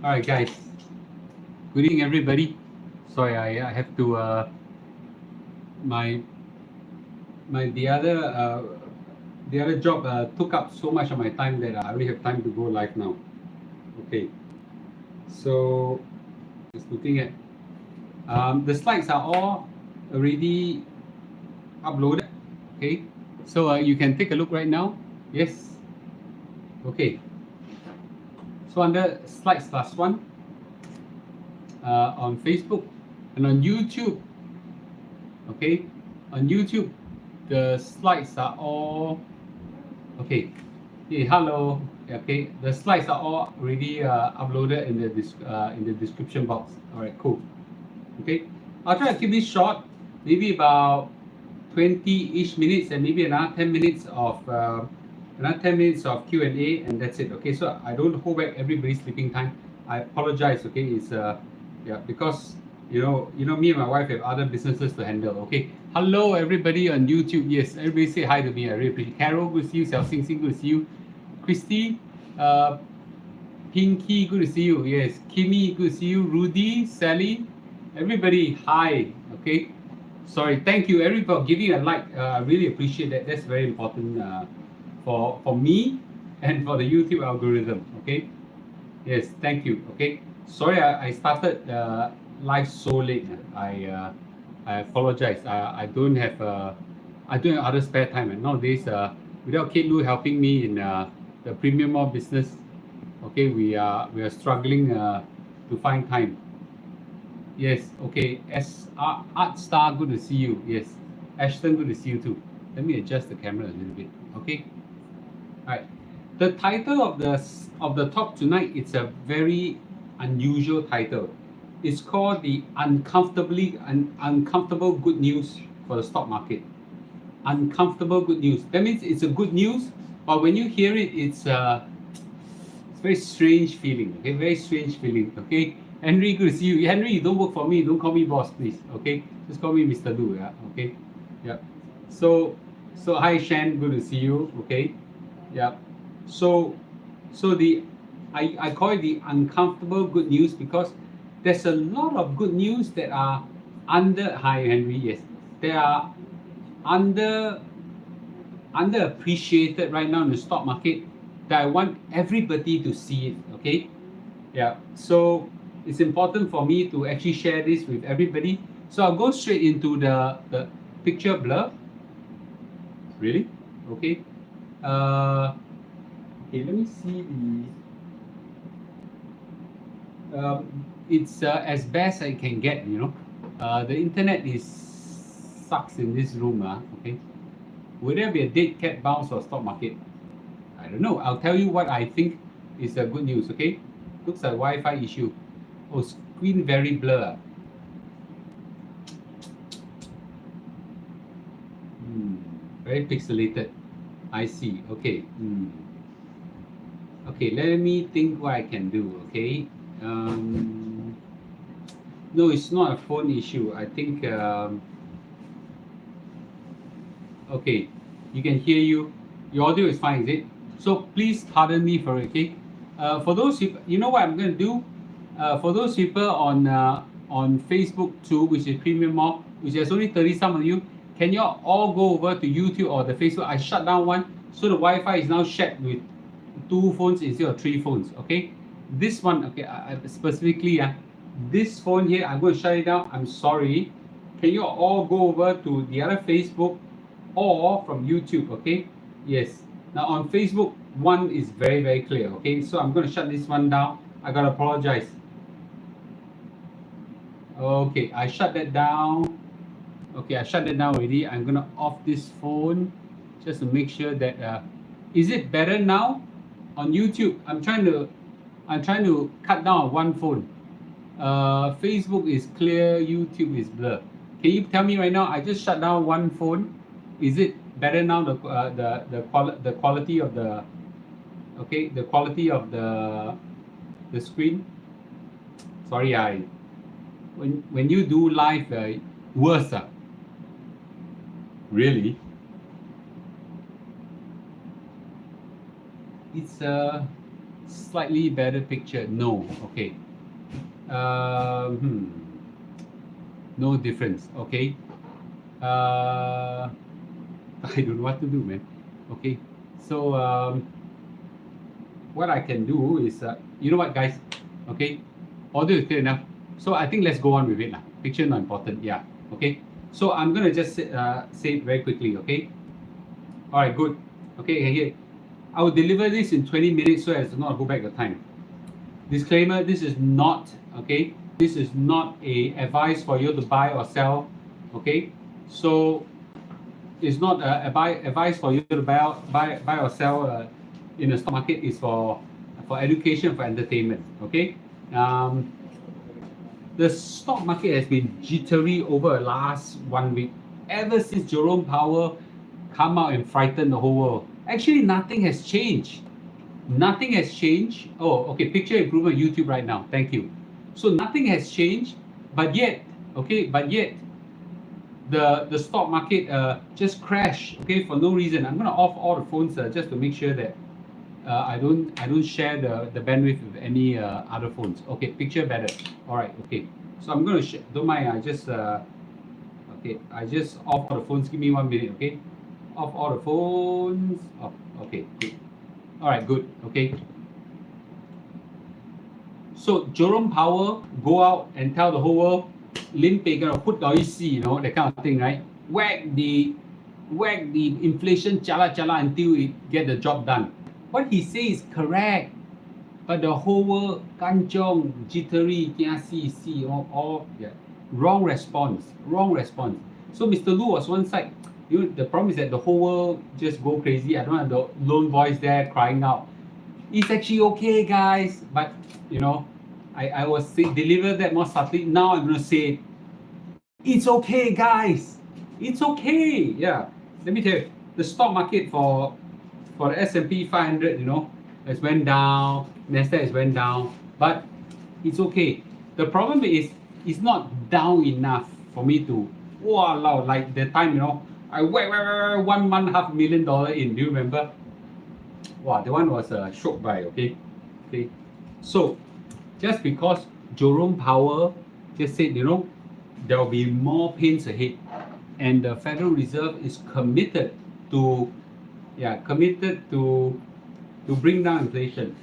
All right, guys. Good evening, everybody. Sorry, I have to my the other job took up so much of my time that I only have time to go live now. Okay, so just looking at the slides are all already uploaded. Okay, so you can take a look right now. Yes. Okay. So under slides plus one on Facebook and on YouTube. Okay, on YouTube the slides are all okay. Hey, hello. Okay, the slides are all already uploaded in the description box. All right, cool. Okay, I'll try to keep this short, maybe about 20-ish minutes, and maybe another 10 minutes of Q&A, and that's it. Okay, so I don't hold back everybody's sleeping time. I apologize. Okay, it's yeah, because you know me and my wife have other businesses to handle. Okay, hello everybody on YouTube. Yes, everybody say hi to me. I really appreciate. Carol, good to see you. Xiao Xing Xing, good to see you. Christy, Pinky, good to see you. Yes, Kimmy, good to see you. Rudy, Sally, everybody, hi. Okay, sorry, thank you everybody for giving a like. I really appreciate that. That's very important for me and for the YouTube algorithm. Okay, yes, thank you. Okay, sorry I started live so late. I apologize. I don't have other spare time, and nowadays without Kate Lu helping me in the premium mall business, okay, we are struggling to find time. Yes, okay. Art Star, good to see you. Yes, Ashton, good to see you too. Let me adjust the camera a little bit. Okay. All right. The title of the talk tonight, it's a very unusual title. It's called the uncomfortable good news for the stock market. Uncomfortable good news. That means it's a good news, but when you hear it, it's very strange feeling. Okay, very strange feeling. Okay, Henry, good to see you. Henry, you don't work for me. Don't call me boss, please. Okay, just call me Mr. Lu. Yeah. Okay. Yeah. So hi Shan, good to see you. Okay. Yeah. So I call it the uncomfortable good news because there's a lot of good news that are hi Henry. Yes, they are underappreciated right now in the stock market that I want everybody to see it. Okay, yeah, so it's important for me to actually share this with everybody. So I'll go straight into the picture blur. Really? Okay. Okay, let me see the it's as best I can get, the internet is sucks in this room. Okay, will there be a dead cat bounce for stock market? I don't know. I'll tell you what I think is the good news. Okay, looks like Wi-Fi issue. Oh, screen very blur. Very pixelated. I see. Okay. Okay, let me think what I can do. Okay. No, it's not a phone issue. I think. Okay, you can hear you. Your audio is fine, is it? So please pardon me for it. Okay. For those people, you know what I'm going to do. For those people on Facebook too, which is Premium Mall, which is only 30 some of you, can you all go over to YouTube or the Facebook? I shut down one, so the Wi-Fi is now shared with 2 phones instead of 3 phones. Okay, this one, okay, specifically, this phone here, I'm going to shut it down. I'm sorry. Can you all go over to the other Facebook or from YouTube? Okay, yes. Now on Facebook, one is very, very clear. Okay, so I'm going to shut this one down. I gotta apologize. Okay, I shut that down. Okay, I shut that down already. I'm gonna off this phone just to make sure that is it better now on YouTube? I'm trying to cut down on one phone. Facebook is clear, YouTube is blur. Can you tell me right now? I just shut down one phone. Is it better now? The quality of the the quality of the screen. Sorry, when you do live, worse. Really? It's Slightly better picture. No. Okay. No difference. Okay. I don't know what to do, man. Okay. So what I can do is, you know what, guys? Okay. Audio is clear enough. So I think let's go on with it now. Picture not important. Yeah. Okay. So I'm gonna just say it very quickly. Okay. All right. Good. Okay. Here. I will deliver this in 20 minutes so as to not hold back the time. Disclaimer, this is not, okay, this is not a advice for you to buy or sell, okay? So it's not advice for you to buy or sell in the stock market. Is for education, for entertainment, okay? The stock market has been jittery over the last 1 week, ever since Jerome Powell come out and frightened the whole world. Actually, nothing has changed. Nothing has changed. Oh, okay, picture improvement YouTube right now. Thank you. So nothing has changed, but yet, okay, the stock market just crashed, okay, for no reason. I'm gonna off all the phones just to make sure that I don't share the bandwidth with any other phones. Okay, picture better. All right, okay. So I'm gonna don't mind. I just okay. I just off all the phones. Give me 1 minute, okay. Off all the phones. Off. Okay, good. All right, good. Okay. So Jerome Powell go out and tell the whole world, Lim Pei gonna put you know, that kind of thing, right? Whack the inflation chala until it get the job done. What he says is correct, but the whole world kanchong, jittery, see, all yeah. Wrong response. So Mr. Lu was one side. The problem is that the whole world just go crazy. I don't have the lone voice there crying out. It's actually okay, guys. But you know, I was deliver that more subtly. Now I'm gonna say it. It's okay, guys. It's okay. Yeah. Let me tell you, the stock market for the S&P 500, you know, has went down. Nasdaq has went down, but it's okay. The problem is it's not down enough for me to wow, like the time, you know, I whack $1.5 million in. Do you remember? Wow, the one was shook by, okay. So just because Jerome Powell just said, you know, there will be more pains ahead, and the Federal Reserve is committed to bring down inflation.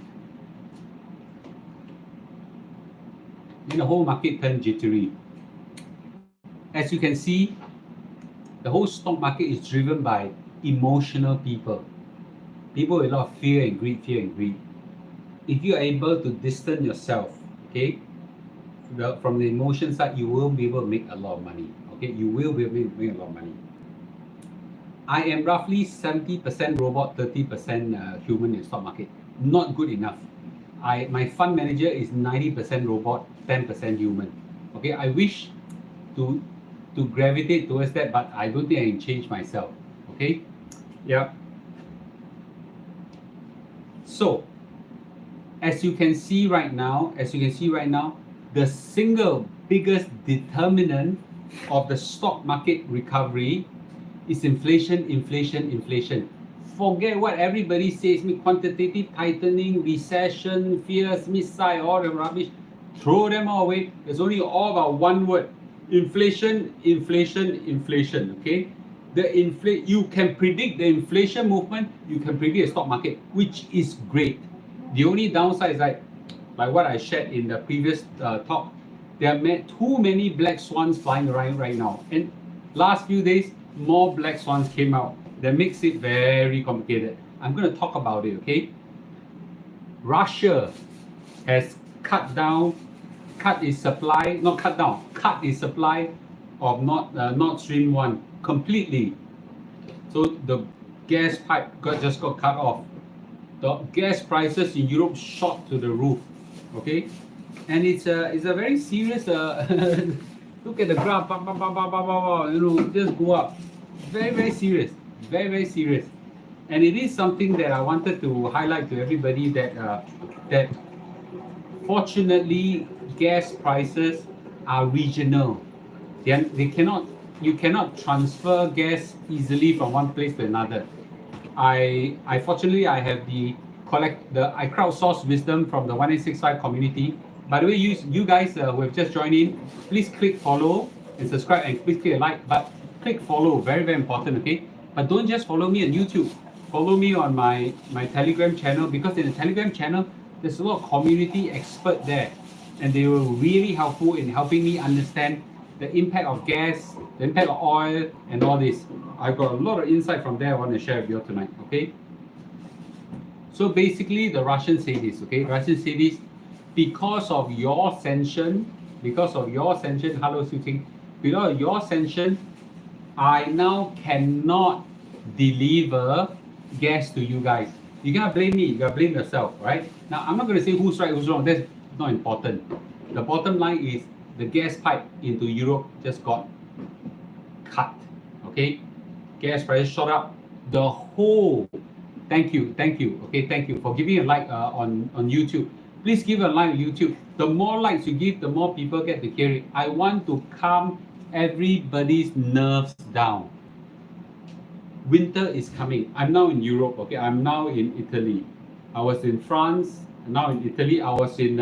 Then the whole market turned jittery. As you can see, the whole stock market is driven by emotional people with a lot of fear and greed. If you are able to distance yourself, okay, from the emotion side, you will be able to make a lot of money. Okay, you will be able to make a lot of money. I am roughly 70% robot, 30% human in stock market. Not good enough. My fund manager is 90% robot, 10% human. Okay, I wish to gravitate towards that, but I don't think I can change myself. Okay, yeah. So, as you can see right now, the single biggest determinant of the stock market recovery is inflation. Forget what everybody says, quantitative tightening, recession, fears, missile, all the rubbish. Throw them all away. It's only all about one word: inflation. Okay, you can predict the inflation movement. You can predict the stock market, which is great. The only downside is like what I shared in the previous talk. There are too many black swans flying around right now, and last few days more black swans came out. That makes it very complicated. I'm going to talk about it. Okay. Russia has cut its supply of Nord Stream 1 completely. So the gas pipe just got cut off. The gas prices in Europe shot to the roof. Okay, and it's a very serious. Look at the graph, you know, just go up. Very serious, very serious. And it is something that I wanted to highlight to everybody that fortunately gas prices are regional. You cannot transfer gas easily from one place to another. Fortunately I have the I crowdsource wisdom from the 1865 community. By the way, you guys who have just joined in, please click follow and subscribe, and please click a like. But click follow, very very important, okay? But don't just follow me on YouTube. Follow me on my Telegram channel, because in the Telegram channel there's a lot of community expert there, and they were really helpful in helping me understand the impact of gas, the impact of oil, and all this. I got a lot of insight from there I want to share with you tonight, okay? So basically, the Russians say this, okay? Russians say this, because of your sanction, hello Suting, because of your sanction, I now cannot deliver gas to you guys. You cannot blame me, you gotta blame yourself, right? Now, I'm not gonna say who's right, who's wrong, that's not important. The bottom line is the gas pipe into Europe just got cut, okay? Gas prices shot up. The whole, thank you, okay, thank you for giving a like on YouTube. Please give a like on YouTube. The more likes you give, the more people get to hear it. I want to calm everybody's nerves down. Winter is coming. I'm now in Europe, okay? I'm now in Italy. I was in France, now in Italy. I was in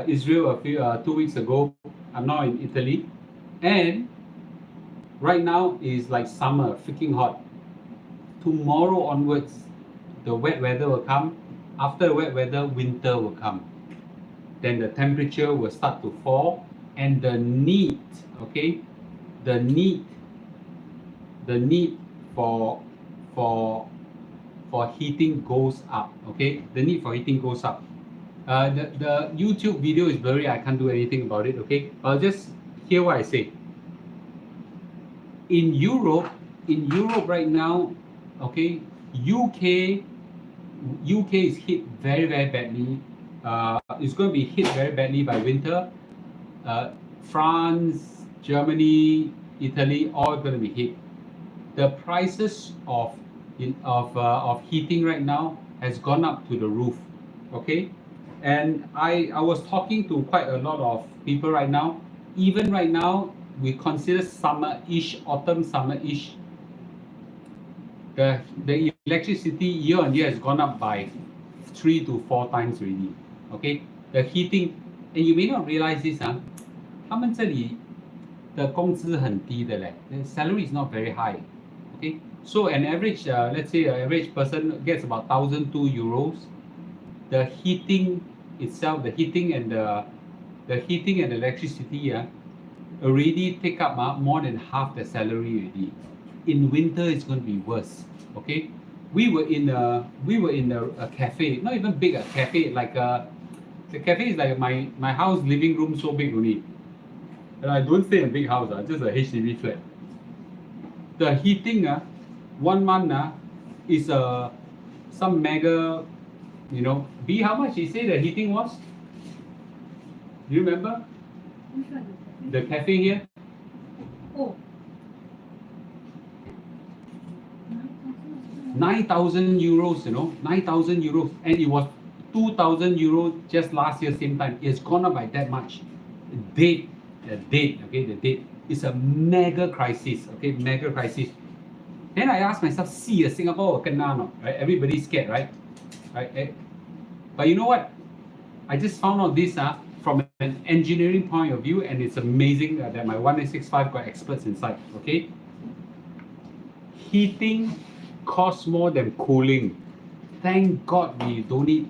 Israel a few 2 weeks ago. I'm now in Italy, and right now is like summer, freaking hot. Tomorrow onwards, the wet weather will come. After the wet weather, winter will come. Then the temperature will start to fall, and the need, okay, the need for heating goes up, okay? The need for heating goes up. The YouTube video is blurry, I can't do anything about it, okay? I'll just hear what I say. In Europe right now, okay, UK is hit very, very badly. It's going to be hit very badly by winter. France, Germany, Italy, all going to be hit. The prices of heating right now has gone up to the roof, okay? And I was talking to quite a lot of people right now. Even right now, we consider summer-ish, autumn summer-ish. The electricity year on year has gone up by 3 to 4 times already. Okay, the heating, and you may not realize this, 他们这里的工资很低的嘞, the salary is not very high. Okay, so an average, let's say an average person gets about 1,002 euros. The heating itself, the heating and electricity, already take up more than half the salary already. In winter, it's going to be worse. Okay, we were in a cafe, not even big a cafe, like the cafe is like my house living room, so big only. And I don't stay in a big house, just a HDB flat. The heating, 1 month is some mega, you know. B, how much you say the heating was? Do you remember? The cafe here? Oh. 9,000 euros, you know, 9,000 euros, and it was 2,000 euros just last year, same time. It's gone up by that much. The date, it's a mega crisis, okay, mega crisis. Then I asked myself, see, Singapore, right? Everybody's scared, right? Right? But you know what? I just found out this from an engineering point of view, and it's amazing that my 1865 got experts inside, okay? Heating costs more than cooling. Thank God we don't need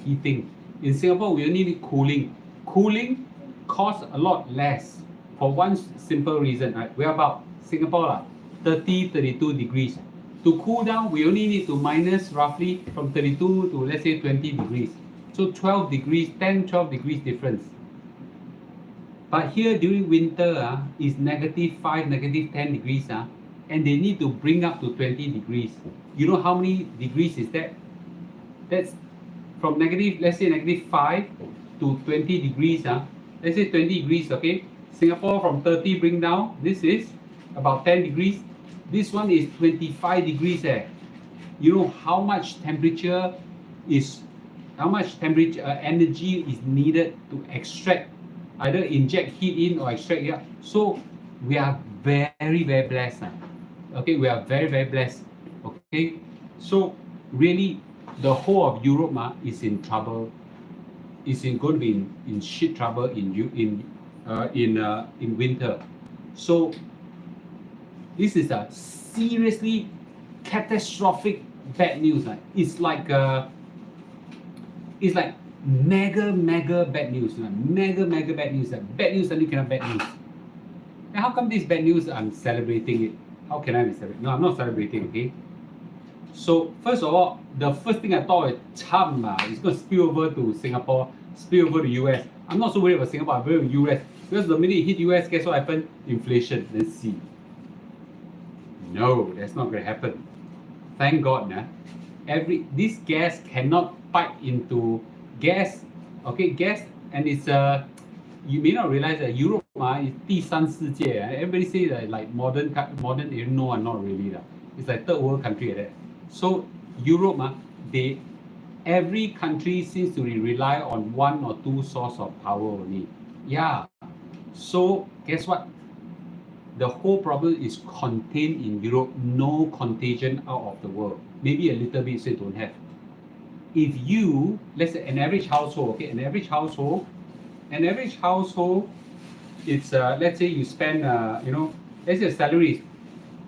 heating. In Singapore, we only need cooling. Cooling costs a lot less for one simple reason, right? We're about Singapore, 30, 32 degrees. To cool down, we only need to minus roughly from 32 to let's say 20 degrees. So 12 degrees, 10, 12 degrees difference. But here during winter, is -5, -10 degrees, and they need to bring up to 20 degrees. You know how many degrees is that? That's from let's say -5 to 20 degrees. Let's say 20 degrees, okay? Singapore from 30 bring down, this is about 10 degrees. This one is 25 degrees there. You know how much energy is needed to extract, either inject heat in or extract. Yeah. So we are very, very blessed. Okay, we are very, very blessed. Okay, so really the whole of Europe is in trouble, going to be in shit trouble in winter. So this is a seriously catastrophic bad news. It's like mega bad news. Mega bad news. Bad news suddenly cannot bad news. And how come this bad news I'm celebrating it? How can I be celebrating? No, I'm not celebrating, okay? So first of all, the first thing I thought is it's going to spill over to Singapore, spill over to US. I'm not so worried about Singapore, I'm worried about US. Because the minute it hit US, guess what happened? Inflation. Let's see. No, that's not going to happen. Thank God. This gas cannot pipe into gas. Okay, gas, and it's you may not realize that Europe is 第三世界. Everybody say that like modern, no, not really. It's like third world country like that. So Europe, every country seems to rely on one or two source of power only. Yeah. So guess what? The whole problem is contained in Europe, no contagion out of the world. Maybe a little bit, so you don't have. If you, let's say an average household, okay, an average household, it's let's say you spend, let's say your salary is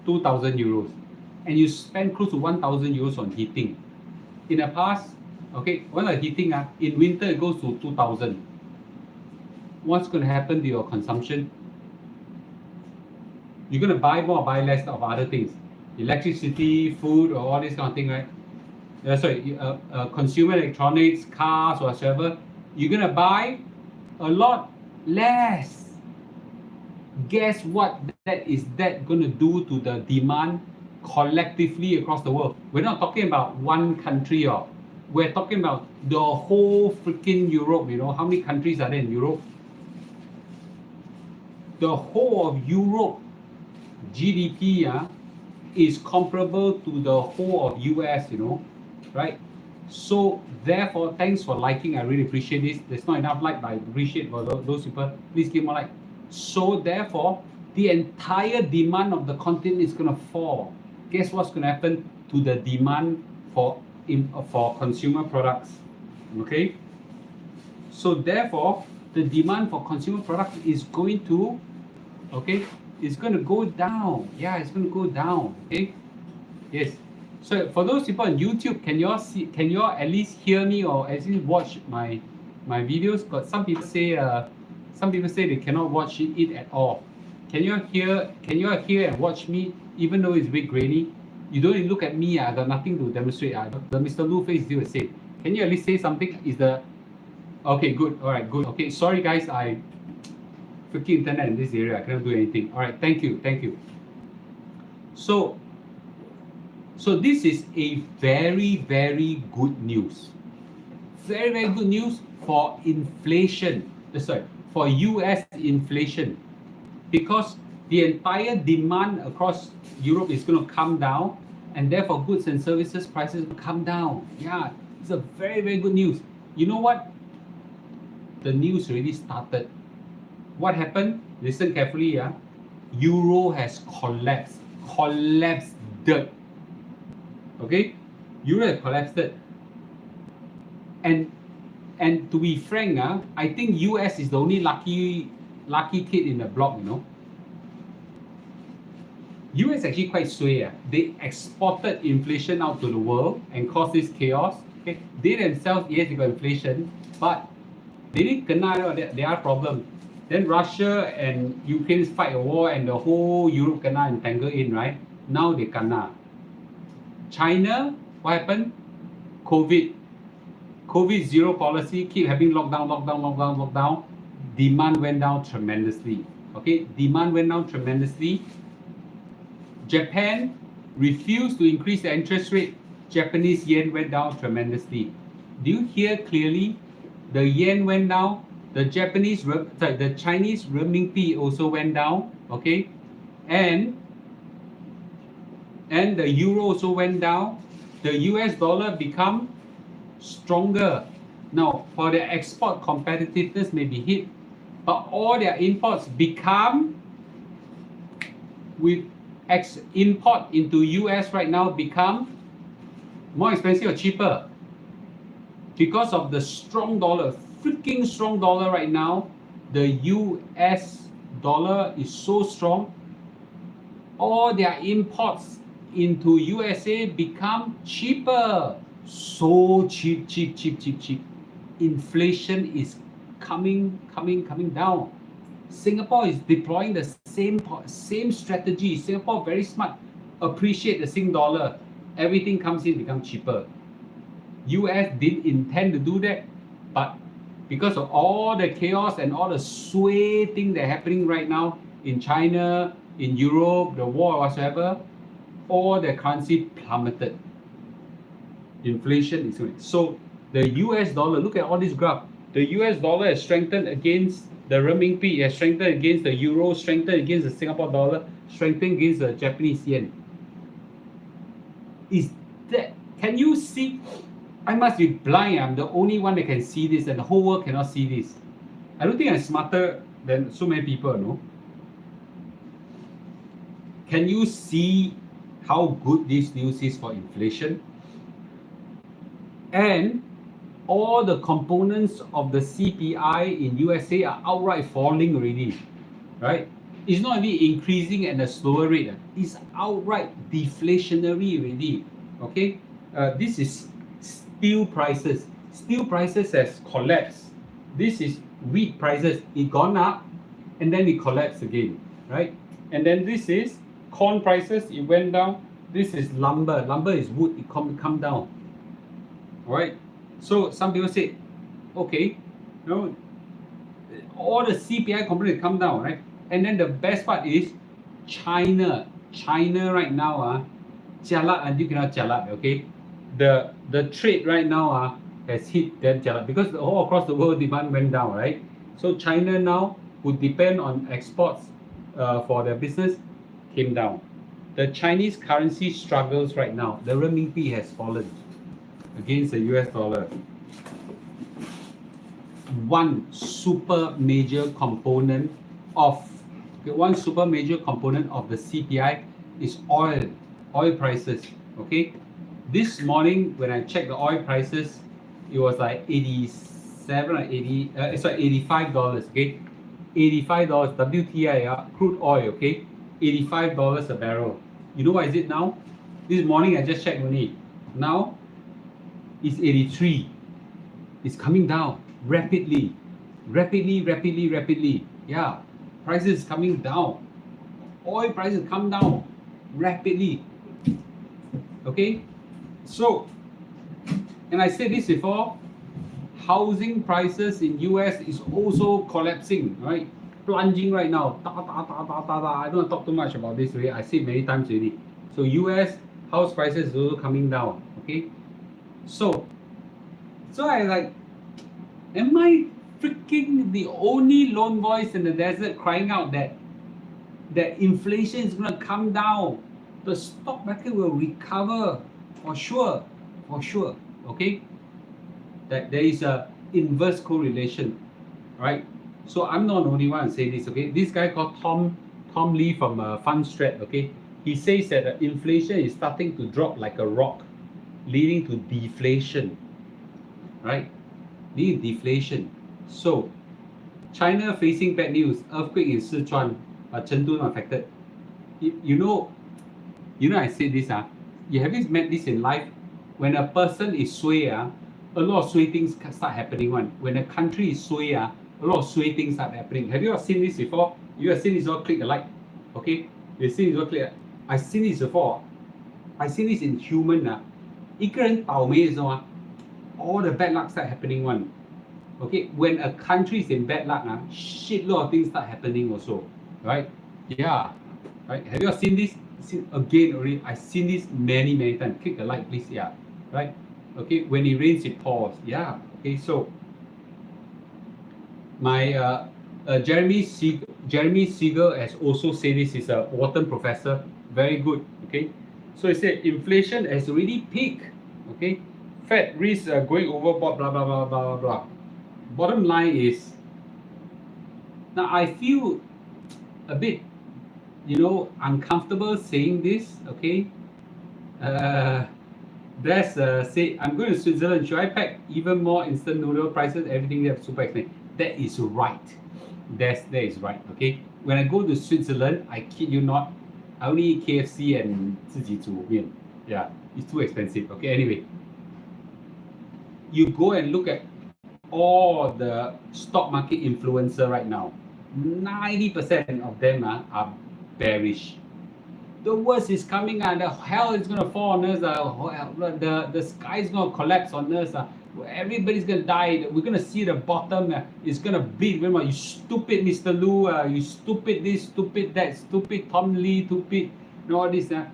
2,000 euros, and you spend close to 1,000 euros on heating. In the past, okay, when the heating, in winter it goes to 2,000. What's going to happen to your consumption? You're going to buy more or buy less of other things, electricity, food, or all this kind of thing, right? Consumer electronics, cars, whatsoever. You're going to buy a lot less. Guess what that going to do to the demand collectively across the world? We're not talking about one country, we're talking about the whole freaking Europe. How many countries are there in Europe? The whole of Europe GDP is comparable to the whole of US, right? So therefore, thanks for liking. I really appreciate this. There's not enough like, but I appreciate for those people. Please give more like. So therefore, the entire demand of the continent is going to fall. Guess what's going to happen to the demand for consumer products? Okay. So therefore, the demand for consumer products is going to, it's going to go down. Yeah, it's going to go down. Okay. Yes. So for those people on YouTube, can you all at least hear me or at least watch my videos? Because some people say they cannot watch it at all. Can you all hear and watch me even though it's a bit grainy? You don't even look at me. I got nothing to demonstrate. The Mr. Lu face is still the same. Can you at least say something? Okay, good. All right, good. Okay, sorry guys, I freaking internet in this area. I cannot do anything. All right, thank you. So this is a very good news. Very good news for inflation. For US inflation, because the entire demand across Europe is going to come down, and therefore goods and services prices will come down. Yeah, it's a very good news. You know what? The news already started. What happened? Listen carefully. Euro has collapsed. Okay, Euro has collapsed. And to be frank, I think US is the only lucky kid in the block. US actually quite sway. They exported inflation out to the world and caused this chaos. Okay, they themselves, yes, they got inflation, but they didn't kena their problem. Then Russia and Ukraine fight a war, and the whole Europe kena entangled in, right? Now they kena. China, what happened? COVID zero policy, keep having lockdown. Demand went down tremendously. Okay, demand went down tremendously. Japan refused to increase the interest rate. Japanese yen went down tremendously. Do you hear clearly? The yen went down. The Chinese renminbi also went down. Okay, and the euro also went down. The US dollar become stronger. Now, for their export competitiveness may be hit, but all their imports become, with import into US right now become More expensive or cheaper? Because of the strong dollar, freaking strong dollar right now, the US dollar is so strong, all their imports into USA become cheaper. So cheap. Inflation is coming down. Singapore is deploying the same strategy. Singapore very smart, appreciate the Sing dollar. Everything comes in, become cheaper. US didn't intend to do that, but because of all the chaos and all the sway thing that's happening right now in China, in Europe, the war whatsoever, all the currency plummeted. Inflation is going. So the US dollar, look at all this graph. The US dollar has strengthened against the renminbi, has strengthened against the euro, strengthened against the Singapore dollar, strengthened against the Japanese yen. Is that, can you see? I must be blind. I'm the only one that can see this, and the whole world cannot see this. I don't think I'm smarter than so many people, no? Can you see how good this news is for inflation? And all the components of the CPI in USA are outright falling already, right? It's not only increasing at a slower rate, it's outright deflationary already, okay? This is steel prices. Steel prices has collapsed. This is wheat prices. It gone up and then it collapsed again, right? And then this is corn prices. It went down. This is lumber. Lumber is wood. It come down. All right. So some people say, okay, you know, all the CPI components come down, right? And then the best part is China. China right now, jialat until cannot jialat, okay? The trade right now has hit that jialat because all across the world demand went down, right? So China now, who depend on exports for their business, came down. The Chinese currency struggles right now. The renminbi has fallen against the US dollar. One super major component of the CPI is oil prices. Okay, this morning when I checked the oil prices, it was like 87 or 80. $85. Okay, $85 WTI, crude oil. Okay, $85 a barrel. You know what is it now? This morning I just checked only. Now it's 83. It's coming down rapidly. Yeah, prices coming down. Oil prices come down rapidly. Okay, so, and I said this before, housing prices in US is also collapsing, right? Plunging right now. I don't want to talk too much about this already. I said many times already. So US house prices is also coming down. Okay, so I like, am I freaking the only lone voice in the desert crying out that inflation is going to come down? The stock market will recover for sure. Okay, that there is a inverse correlation, right? So I'm not the only one to say this. Okay, this guy called Tom Lee from Fundstrat. Okay, he says that inflation is starting to drop like a rock, leading to deflation, right? Leading to deflation. So China facing bad news, earthquake in Sichuan, Chengdu not affected. You know I said this, you haven't met this in life. When a person is sway, a lot of sway things start happening. When a country is sway, a lot of sway things start happening. Have you ever seen this before? You have seen this before, click a like. Okay, you've seen this before, click. I've seen this before. I've seen this in human. 一个人倒霉的时候, all the bad luck start happening one. Okay, when a country is in bad luck, shitload of things start happening also, right? Yeah, right. Have you seen this? Again already, I've seen this many times. Click a like, please. Yeah, right. Okay, when it rains, it pours. Yeah. Okay, so my Jeremy Siegel has also said this. Is a Wharton professor, very good. Okay, so he said inflation has already peaked. Okay, Fed risks are going overboard. Blah blah blah blah blah. Bottom line is, now I feel a bit, uncomfortable saying this. Okay, There's say I'm going to Switzerland. Should I pack even more instant noodle prices? Everything there super expensive. That is right. That is right. Okay. When I go to Switzerland, I kid you not, I only eat KFC and 自己煮面. Yeah, it's too expensive. Okay. Anyway, you go and look at all the stock market influencer right now. 90% of them are bearish. The worst is coming, the hell is going to fall on us, the sky is going to collapse on us, everybody's going to die, we're going to see the bottom, it's going to bleed. Remember, you stupid Mr. Lu, you stupid this, stupid that, stupid Tom Lee, stupid, all this. I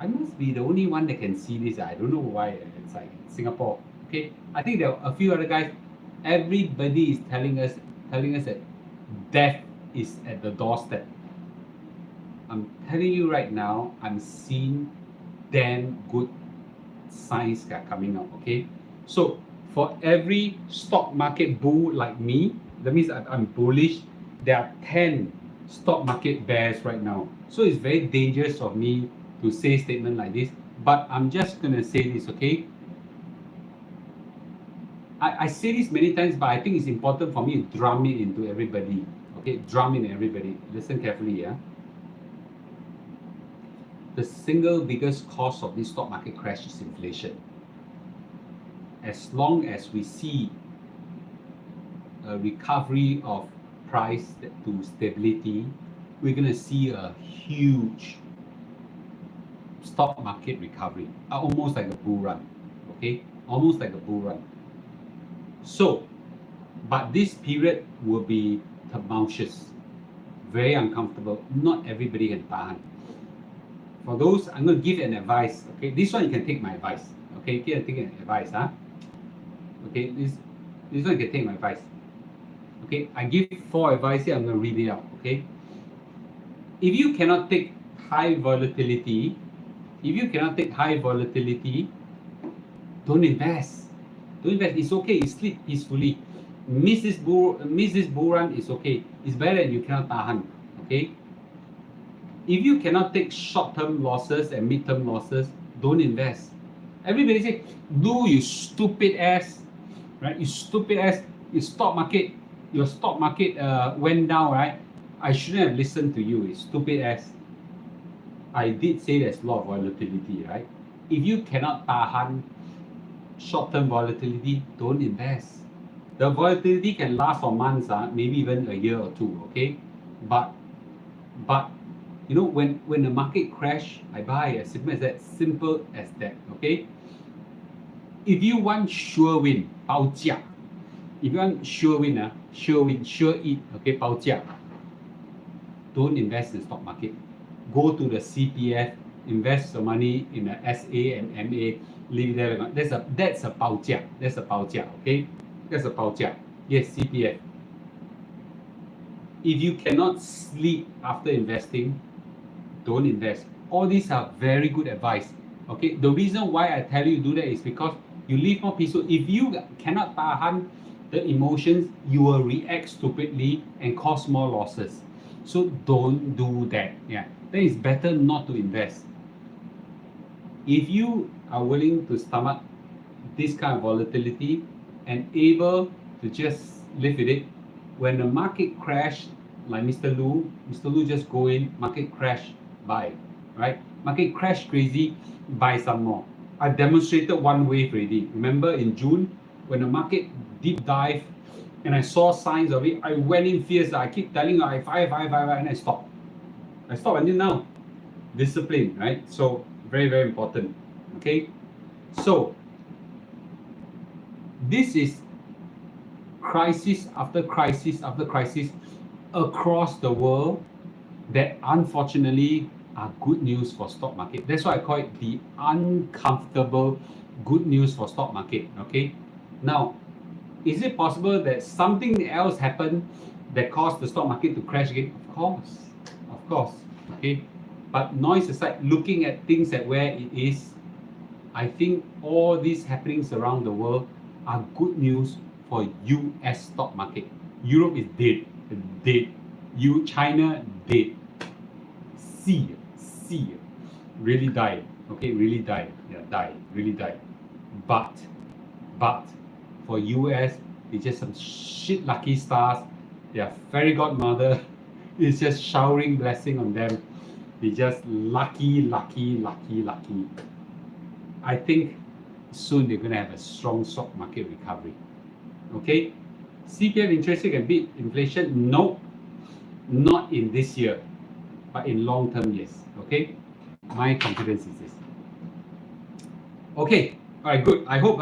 must be the only one that can see this. I don't know why it's like Singapore. Okay, I think there are a few other guys. Everybody is telling us that death is at the doorstep. I'm telling you right now, I'm seeing damn good signs that are coming out. Okay, so for every stock market bull like me, that means I'm bullish. There are 10 stock market bears right now. So it's very dangerous of me to say a statement like this. But I'm just gonna say this, okay? I say this many times, but I think it's important for me to drum it into everybody. Okay, drum in everybody. Listen carefully, yeah. The single biggest cause of this stock market crash is inflation. As long as we see a recovery of price to stability, we're going to see a huge stock market recovery, almost like a bull run. Okay, almost like a bull run. So, but this period will be tumultuous, very uncomfortable. Not everybody can tahan. For those, I'm going to give an advice. Okay, this one you can take my advice. Okay, take an advice, huh? Okay, this one you can take my advice. Okay, I give 4 advice here. I'm going to read it out. Okay, if you cannot take high volatility, don't invest. Don't invest. It's okay. You sleep peacefully. Miss this bull run. It's okay. It's better than you cannot tahan. Okay. If you cannot take short-term losses and mid-term losses, don't invest. Everybody say, "Lu, you stupid ass, right? You stupid ass. Your stock market went down, right? I shouldn't have listened to you. It's stupid ass." I did say there's a lot of volatility, right? If you cannot tahan short-term volatility, don't invest. The volatility can last for months, maybe even a year or two, okay? But you know, when the market crash, I buy. As simple as that. Simple as that, okay? If you want sure win, 包价. If you want sure win, sure eat, okay, 包价. Don't invest in stock market. Go to the CPF, invest your money in the SA and MA, leave there. That's a 包价. That's a 包价, okay? That's a 包价. Yes, CPF. If you cannot sleep after investing, don't invest. All these are very good advice. Okay, the reason why I tell you to do that is because you live more peaceful. If you cannot tahan the emotions, you will react stupidly and cause more losses. So don't do that. Yeah, then it's better not to invest. If you are willing to stomach this kind of volatility and able to just live with it, when the market crash, like Mr. Lu just go in, market crash, buy, right? Market crash crazy, buy some more. I demonstrated one wave already. Remember in June, when the market deep dive and I saw signs of it, I went in fierce. I keep telling you, I buy, and I stopped. I stopped until now. Discipline, right? So very, very important. Okay. So this is crisis after crisis after crisis across the world that unfortunately are good news for stock market. That's why I call it the uncomfortable good news for stock market. Okay. Now, is it possible that something else happened that caused the stock market to crash again? Of course. Okay. But noise aside, looking at things at where it is, I think all these happenings around the world are good news for US stock market. Europe is dead. China dead. See, really died. Okay, really died. Yeah, died. Really died. But for US, it's just some shit lucky stars. Their fairy godmother is just showering blessing on them. They just lucky, lucky, lucky, lucky. I think soon they're gonna have a strong stock market recovery. Okay, CPF interest rate can beat inflation? No, not in this year, but in long term, yes. Okay, my confidence is this. Okay, all right, good. I hope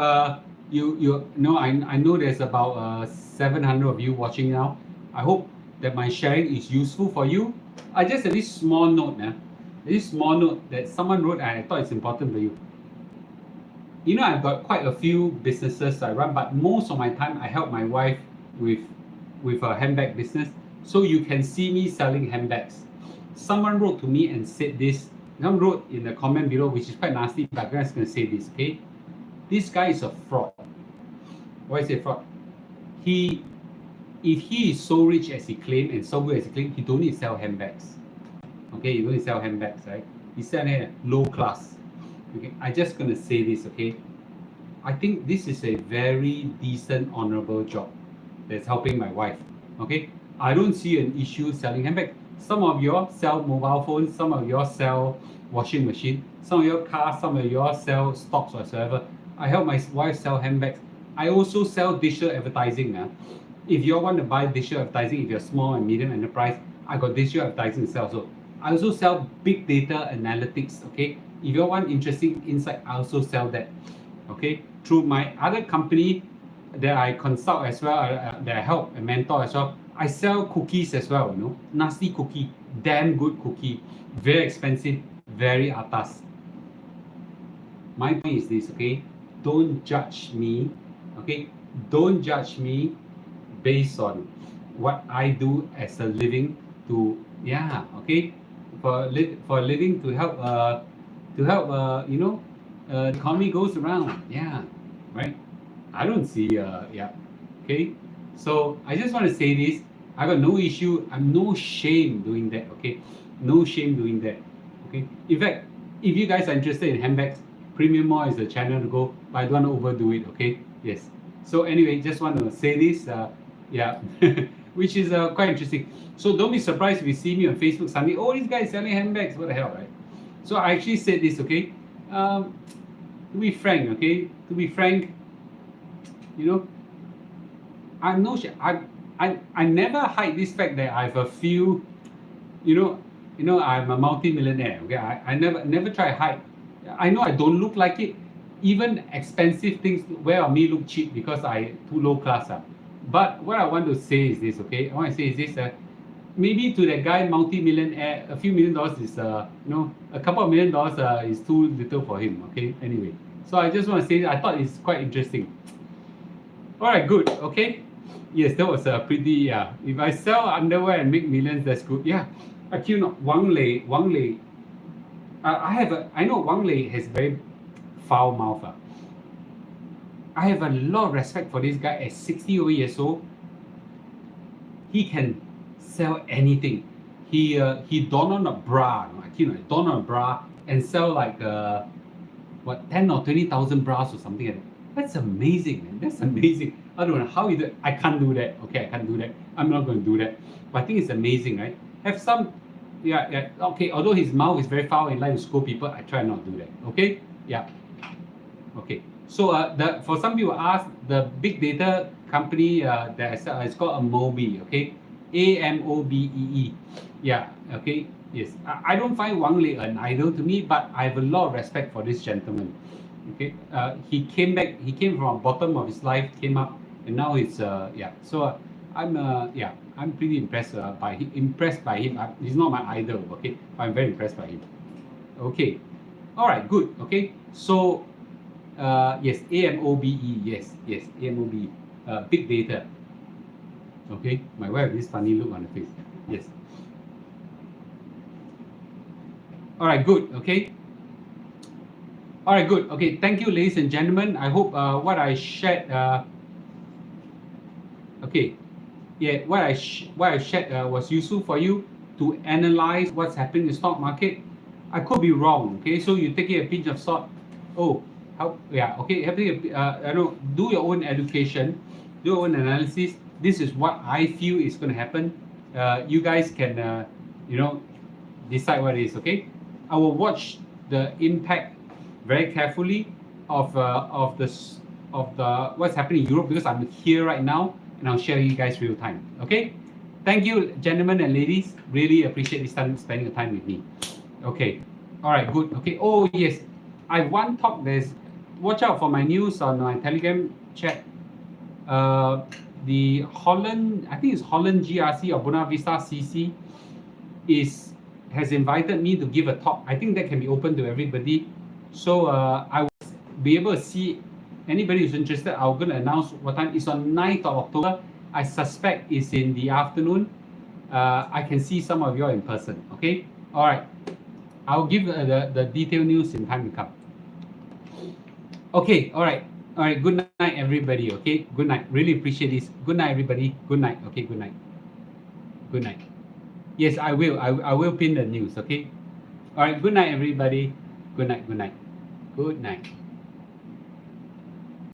you know I know there's about 700 of you watching now. I hope that my sharing is useful for you. I just have this small note this small note that someone wrote and I thought it's important for you. You know, I've got quite a few businesses I run, but most of my time I help my wife with a handbag business. So you can see me selling handbags. Someone wrote to me and said this. Someone wrote in the comment below, which is quite nasty, but I'm just going to say this, okay? This guy is a fraud. Why is he a fraud? If he is so rich as he claimed and so good as he claimed, he don't need to sell handbags. Okay, you don't need to sell handbags, right? He said low class. Okay, I'm just going to say this, okay? I think this is a very decent, honorable job that's helping my wife, okay? I don't see an issue selling handbags. Some of you sell mobile phones, some of you sell washing machine, some of your cars, some of you sell stocks whatsoever. I help my wife sell handbags. I also sell digital advertising. If you want to buy digital advertising, if you're small and medium enterprise, I got digital advertising to sell also. I also sell big data analytics, okay? If you want interesting insight, I also sell that, okay? Through my other company that I consult as well, that I help and mentor as well, I sell cookies as well, you know, nasty cookie, damn good cookie, very expensive, very atas. My point is this, okay? Don't judge me, okay? Don't judge me based on what I do as a living to, yeah, okay? For a living to help you know, the economy goes around, yeah, right? I don't see, yeah, okay? So I just want to say this, I got no issue, I'm no shame doing that, okay? No shame doing that, okay? In fact, if you guys are interested in handbags, Premium More is the channel to go, but I don't want to overdo it, okay? Yes. So anyway, just want to say this, yeah, which is quite interesting. So don't be surprised if you see me on Facebook suddenly, oh, this guy is selling handbags, what the hell, right? So I actually said this, okay? To be frank, okay? To be frank, you know, I'm no I never hide this fact that I have a few, you know, I'm a multi-millionaire, okay? I never try to hide. I know I don't look like it. Even expensive things wear on me look cheap because I too low class. But what I want to say is this, okay? I want to say is this, maybe to that guy multi-millionaire, a few $1,000,000 is, you know, a couple of $1,000,000 is too little for him, okay? Anyway, so I just want to say, I thought it's quite interesting. All right, good, okay? Yes, that was a pretty, yeah. If I sell underwear and make millions, that's good. Yeah, actually, no, Wang Lei, I know Wang Lei has very foul mouth. I have a lot of respect for this guy at 60 over years old. He can sell anything. He don on a bra, don on a bra and sell like 10 or 20,000 bras or something like that. That's amazing, man. That's amazing. I don't know how you do it. I can't do that. Okay, I can't do that. I'm not going to do that. But I think it's amazing, right? Have some, yeah. Okay, although his mouth is very foul and like to scold people, I try not to do that. Okay, yeah. Okay. So for some people ask, the big data company that I said it's called Amobee, okay? AMOBEE. Yeah, okay. Yes. I don't find Wang Lei an idol to me, but I have a lot of respect for this gentleman. Okay. He came from the bottom of his life, came up, and now he's yeah. So I'm pretty impressed by him. He's not my idol, okay? I'm very impressed by him. Okay. All right, good. Okay. So yes, AMOBE, yes, AMOBE, big data. Okay, my wife has this funny look on the face. Yes. All right, good. Okay. All right, good. Okay, thank you, ladies and gentlemen. I hope what I shared. Okay, yeah, what I shared was useful for you to analyze what's happening in the stock market. I could be wrong. Okay, so you take it a pinch of salt. Oh, how? Yeah. Okay, I know. Do your own education, do your own analysis. This is what I feel is going to happen. You guys can, decide what it is. Okay, I will watch the impact very carefully of the what's happening in Europe because I'm here right now and I'll share you guys real time. Okay, thank you, gentlemen and ladies. Really appreciate this time spending the time with me. Okay, all right, good. Okay. Oh yes, I want talk. There's watch out for my news on my Telegram chat. The Holland, I think it's Holland GRC or Buena Vista CC has invited me to give a talk. I think that can be open to everybody. So I will be able to see anybody who's interested. I'm going to announce what time. It's on 9th of October. I suspect it's in the afternoon. I can see some of you in person. Okay. All right. I'll give the detailed news in time to come. Okay. All right. All right. Good night, everybody. Okay. Good night. Really appreciate this. Good night, everybody. Good night. Okay. Good night. Good night. Yes, I will. I will pin the news. Okay. All right. Good night, everybody. Good night. Good night. Good night.